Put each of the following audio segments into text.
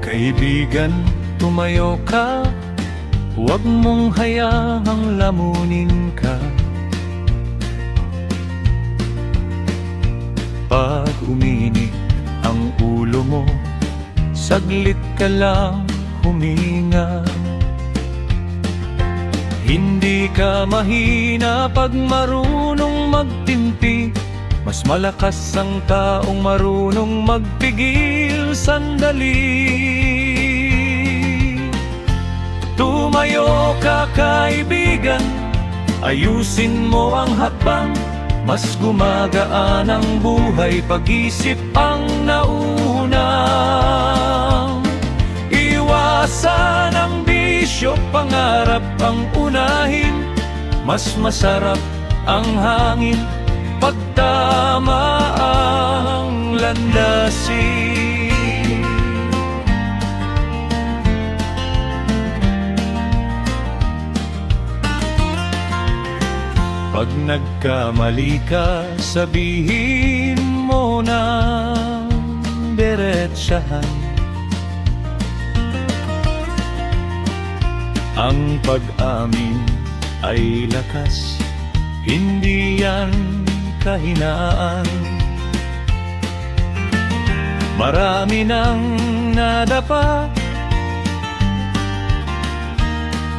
Kaibigan, tumayo ka, huwag mong hayaang lamunin ka. Pag uminit ang ulo mo, saglit ka lang huminga. Hindi ka mahina pag marunong magtimpi, mas malakas ang taong marunong magpigil sandali. Tumayo ka, kaibigan, ayusin mo ang hakbang, mas gumagaan ang buhay pag-isip ang nauna. Iwasan ang bisyo, pangarap ang unahin, mas masarap ang hangin pagtama ang landasin. Pag nagkamali ka, sabihin mo na diretsahan. Ang pag-amin ay lakas, hindi yan kahinaan. Marami nang nadapa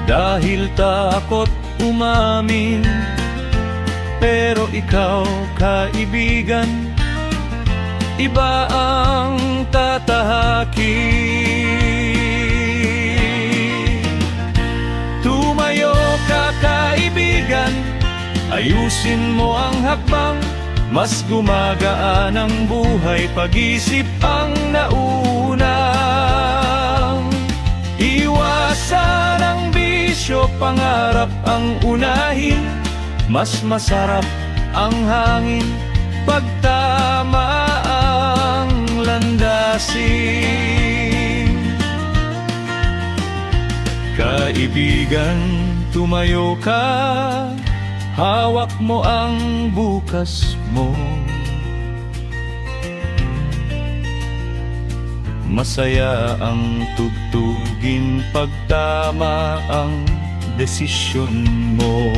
dahil takot umamin, pero ikaw, kaibigan, iba ang tatahakin. Tumayo ka, kaibigan, ayusin mo ang hakbang, mas gumagaan ang buhay pag-isip ang nauna. Iwasan ang bisyo, pangarap ang unahin, mas masarap ang hangin pagtama ang landasin. Kaibigan, tumayo ka, hawak mo ang bukas mo. Masaya ang tugtugin pagtama ang desisyon mo.